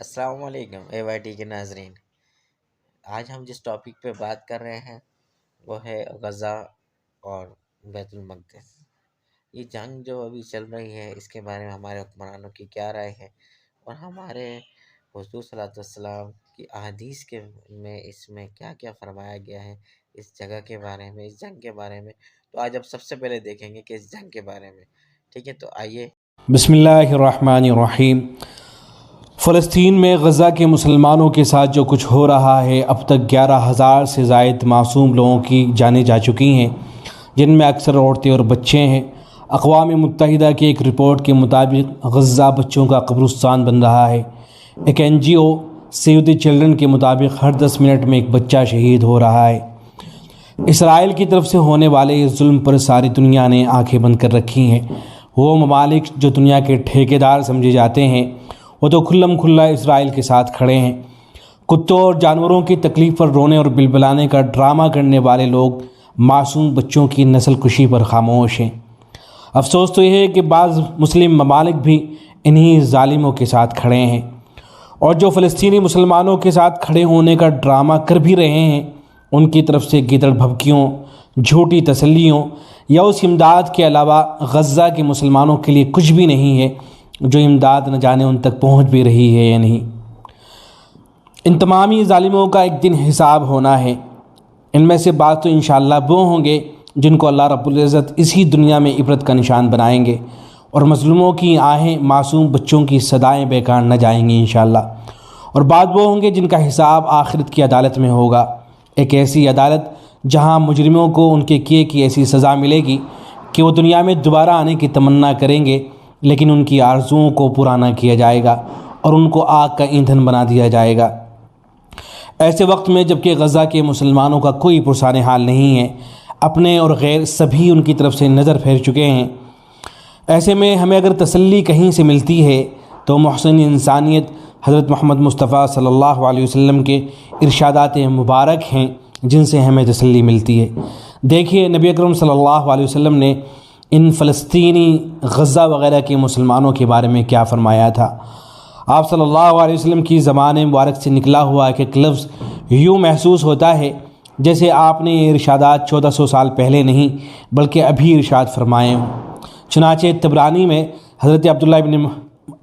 السلام علیکم اے Y T کے ناظرین۔ آج ہم جس ٹاپک پہ بات کر رہے ہیں وہ ہے غزہ اور بیت المقدس۔ یہ جنگ جو ابھی چل رہی ہے اس کے بارے میں ہمارے حکمرانوں کی کیا رائے ہے، اور ہمارے حضور صلی اللہ علیہ وسلم کی احادیث میں اس میں کیا کیا فرمایا گیا ہے اس جگہ کے بارے میں، اس جنگ کے بارے میں۔ تو آج اب سب سے پہلے دیکھیں گے کہ اس جنگ کے بارے میں، ٹھیک ہے؟ تو آئیے۔ بسم اللہ الرحمن الرحیم۔ فلسطین میں غزہ کے مسلمانوں کے ساتھ جو کچھ ہو رہا ہے، اب تک 11,000 سے زائد معصوم لوگوں کی جانیں جا چکی ہیں، جن میں اکثر عورتیں اور بچے ہیں۔ اقوام متحدہ کی ایک رپورٹ کے مطابق غزہ بچوں کا قبرستان بن رہا ہے۔ ایک NGO سیو دی چلڈرن کے مطابق ہر 10 منٹ میں ایک بچہ شہید ہو رہا ہے۔ اسرائیل کی طرف سے ہونے والے اس ظلم پر ساری دنیا نے آنکھیں بند کر رکھی ہیں۔ وہ ممالک جو دنیا کے ٹھیکیدار سمجھے جاتے ہیں وہ تو کھلم کھلا اسرائیل کے ساتھ کھڑے ہیں۔ کتوں اور جانوروں کی تکلیف پر رونے اور بلبلانے کا ڈرامہ کرنے والے لوگ معصوم بچوں کی نسل کشی پر خاموش ہیں۔ افسوس تو یہ ہے کہ بعض مسلم ممالک بھی انہی ظالموں کے ساتھ کھڑے ہیں، اور جو فلسطینی مسلمانوں کے ساتھ کھڑے ہونے کا ڈرامہ کر بھی رہے ہیں ان کی طرف سے گیدڑ بھبکیوں، جھوٹی تسلیوں یا اس امداد کے علاوہ غزہ کے مسلمانوں کے لیے کچھ بھی نہیں ہے، جو امداد نہ جانے ان تک پہنچ بھی رہی ہے یا نہیں۔ ان تمامی ظالموں کا ایک دن حساب ہونا ہے۔ ان میں سے بعض تو انشاءاللہ وہ ہوں گے جن کو اللہ رب العزت اسی دنیا میں عبرت کا نشان بنائیں گے، اور مظلوموں کی آہیں، معصوم بچوں کی صدائیں بیکار نہ جائیں گی انشاءاللہ۔ اور بعض وہ ہوں گے جن کا حساب آخرت کی عدالت میں ہوگا، ایک ایسی عدالت جہاں مجرموں کو ان کے کیے کی ایسی سزا ملے گی کہ وہ دنیا میں دوبارہ آنے کی تمنا کریں گے، لیکن ان کی آرزوؤں کو پورا نہ کیا جائے گا اور ان کو آگ کا ایندھن بنا دیا جائے گا۔ ایسے وقت میں جب کہ غزہ کے مسلمانوں کا کوئی پرسان حال نہیں ہے، اپنے اور غیر سبھی ان کی طرف سے نظر پھیر چکے ہیں، ایسے میں ہمیں اگر تسلی کہیں سے ملتی ہے تو محسن انسانیت حضرت محمد مصطفیٰ صلی اللہ علیہ وسلم کے ارشادات مبارک ہیں جن سے ہمیں تسلی ملتی ہے۔ دیکھیے نبی اکرم صلی اللہ علیہ وسلم نے ان فلسطینی غزہ وغیرہ کے مسلمانوں کے بارے میں کیا فرمایا تھا۔ آپ صلی اللہ علیہ وسلم کی زبان مبارک سے نکلا ہوا ایک لفظ یوں محسوس ہوتا ہے جیسے آپ نے یہ ارشادات 1400 سال پہلے نہیں بلکہ ابھی ارشاد فرمائے ہوں۔ چنانچہ طبرانی میں حضرت عبداللہ بن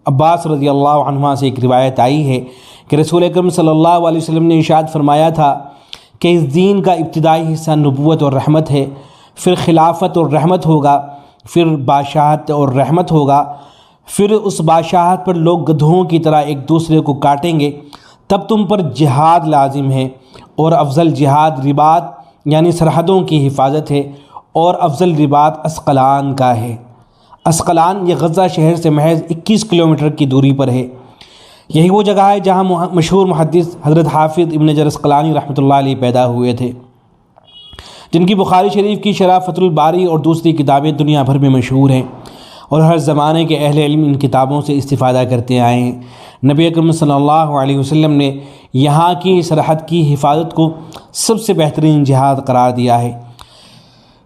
عباس رضی اللہ عنہما سے ایک روایت آئی ہے کہ رسول اکرم صلی اللہ علیہ وسلم نے ارشاد فرمایا تھا کہ اس دین کا ابتدائی حصہ نبوت اور رحمت ہے، پھر خلافت اور رحمت ہوگا، پھر بادشاہت اور رحمت ہوگا، پھر اس بادشاہت پر لوگ گدھوں کی طرح ایک دوسرے کو کاٹیں گے، تب تم پر جہاد لازم ہے، اور افضل جہاد رباط یعنی سرحدوں کی حفاظت ہے، اور افضل رباط اسقلان کا ہے۔ اسقلان یہ غزہ شہر سے محض 21 کلومیٹر کی دوری پر ہے۔ یہی وہ جگہ ہے جہاں مشہور محدث حضرت حافظ ابن حجر عسقلانی رحمۃ اللہ علیہ پیدا ہوئے تھے، جن کی بخاری شریف کی شرح فتح الباری اور دوسری کتابیں دنیا بھر میں مشہور ہیں، اور ہر زمانے کے اہل علم ان کتابوں سے استفادہ کرتے آئے ہیں۔ نبی اکرم صلی اللہ علیہ وسلم نے یہاں کی سرحد کی حفاظت کو سب سے بہترین جہاد قرار دیا ہے۔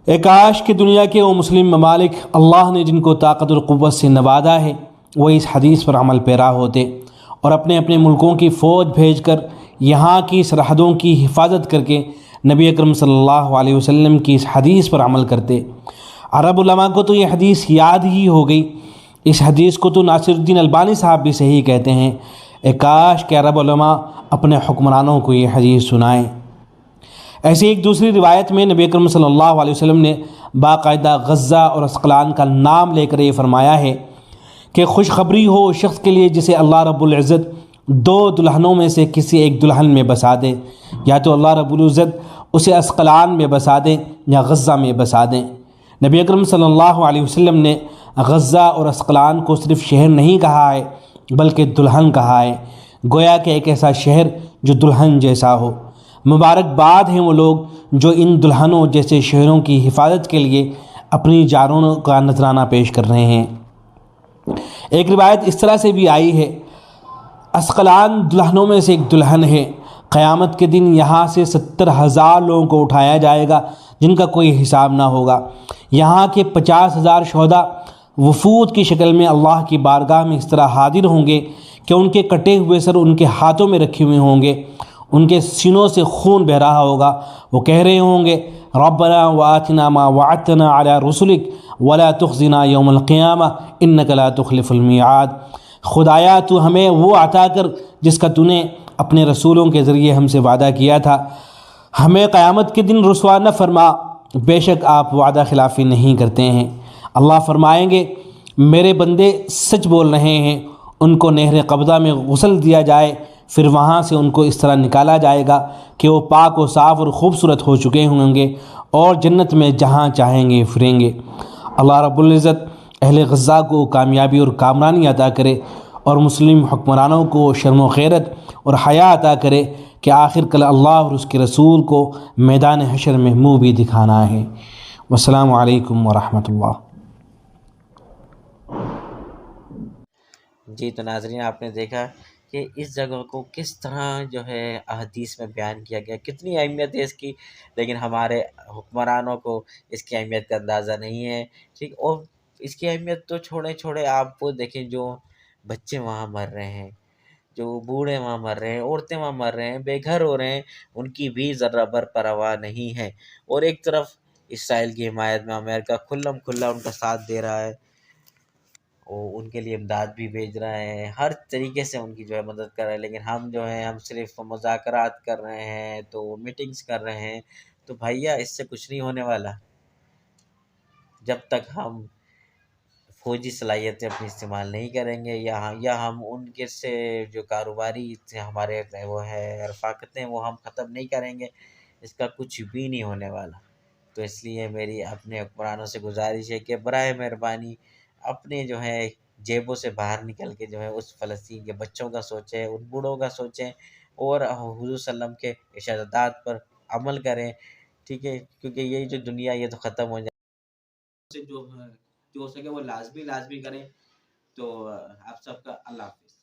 اے کاش کہ دنیا کے وہ مسلم ممالک اللہ نے جن کو طاقت اور قوت سے نوازا ہے وہ اس حدیث پر عمل پیرا ہوتے اور اپنے اپنے ملکوں کی فوج بھیج کر یہاں کی سرحدوں کی حفاظت کر کے نبی اکرم صلی اللہ علیہ وسلم کی اس حدیث پر عمل کرتے۔ عرب علماء کو تو یہ حدیث یاد ہی ہو گئی۔ اس حدیث کو تو ناصر الدین البانی صاحب بھی صحیح کہتے ہیں۔ اے کاش کہ عرب علماء اپنے حکمرانوں کو یہ حدیث سنائیں۔ ایسی ایک دوسری روایت میں نبی اکرم صلی اللہ علیہ وسلم نے باقاعدہ غزہ اور اسقلان کا نام لے کر یہ فرمایا ہے کہ خوشخبری ہو اس شخص کے لیے جسے اللہ رب العزت 2 دلہنوں میں سے کسی ایک دلہن میں بسا دے، یا تو اللہ رب العزت اسے اسقلان میں بسا دیں یا غزہ میں بسا دیں۔ نبی اکرم صلی اللہ علیہ وسلم نے غزہ اور اسقلان کو صرف شہر نہیں کہا ہے بلکہ دلہن کہا ہے، گویا کہ ایک ایسا شہر جو دلہن جیسا ہو۔ مبارکباد ہیں وہ لوگ جو ان دلہنوں جیسے شہروں کی حفاظت کے لیے اپنی جانوں کا نذرانہ پیش کر رہے ہیں۔ ایک روایت اس طرح سے بھی آئی ہے، اسقلان دلہنوں میں سے ایک دلہن ہے، قیامت کے دن یہاں سے 70,000 لوگوں کو اٹھایا جائے گا جن کا کوئی حساب نہ ہوگا۔ یہاں کے 50,000 شہداء وفود کی شکل میں اللہ کی بارگاہ میں اس طرح حاضر ہوں گے کہ ان کے کٹے ہوئے سر ان کے ہاتھوں میں رکھے ہوئے ہوں گے، ان کے سینوں سے خون بہہ رہا ہوگا، وہ کہہ رہے ہوں گے ربنا وآتنا ما وعدتنا علی رسلک ولا تخزنا یوم القیامہ انک لا تخلف المیعاد۔ خدایا تو ہمیں وہ عطا کر جس کا تو نے اپنے رسولوں کے ذریعے ہم سے وعدہ کیا تھا، ہمیں قیامت کے دن رسوا نہ فرما، بے شک آپ وعدہ خلافی نہیں کرتے ہیں۔ اللہ فرمائیں گے میرے بندے سچ بول رہے ہیں، ان کو نہر قبضہ میں غسل دیا جائے، پھر وہاں سے ان کو اس طرح نکالا جائے گا کہ وہ پاک و صاف اور خوبصورت ہو چکے ہوں گے اور جنت میں جہاں چاہیں گے پھریں گے۔ اللہ رب العزت اہل غزہ کو کامیابی اور کامرانی عطا کرے اور مسلم حکمرانوں کو شرم و غیرت اور حیا عطا کرے کہ آخر کل اللہ اور اس کے رسول کو میدان حشر میں منہ بھی دکھانا ہے۔ والسلام علیکم ورحمۃ اللہ۔ جی تو ناظرین، آپ نے دیکھا کہ اس جگہ کو کس طرح جو ہے احادیث میں بیان کیا گیا، کتنی اہمیت ہے اس کی، لیکن ہمارے حکمرانوں کو اس کی اہمیت کا اندازہ نہیں ہے، ٹھیک۔ اور اس کی اہمیت تو چھوڑے آپ وہ دیکھیں جو بچے وہاں مر رہے ہیں، جو بوڑھے وہاں مر رہے ہیں، عورتیں وہاں مر رہے ہیں، بے گھر ہو رہے ہیں، ان کی بھی ذرہ بر پرواہ نہیں ہے۔ اور ایک طرف اسرائیل کی حمایت میں امریکہ کھلم کھلا ان کا ساتھ دے رہا ہے، وہ ان کے لیے امداد بھی بھیج رہا ہے، ہر طریقے سے ان کی جو ہے مدد کر رہا ہے، لیکن ہم جو ہیں ہم صرف مذاکرات کر رہے ہیں، تو میٹنگز کر رہے ہیں۔ تو بھائیا اس سے کچھ نہیں ہونے والا جب تک ہم فوجی صلاحیتیں اپنی استعمال نہیں کریں گے، یا ہم ان کے سے جو کاروباری ہمارے وہ ہے رفاقتیں وہ ہم ختم نہیں کریں گے، اس کا کچھ بھی نہیں ہونے والا۔ تو اس لیے میری اپنے حکمرانوں سے گزارش ہے کہ برائے مہربانی اپنے جو ہے جیبوں سے باہر نکل کے جو ہے اس فلسطین کے بچوں کا سوچیں، ان بوڑھوں کا سوچیں، اور حضور صلی اللہ علیہ وسلم کے ارشادات پر عمل کریں، ٹھیک ہے، کیونکہ یہ جو دنیا یہ تو ختم ہو جائے سے جو ہو سکے وہ لازمی کریں۔ تو آپ سب کا اللہ حافظ۔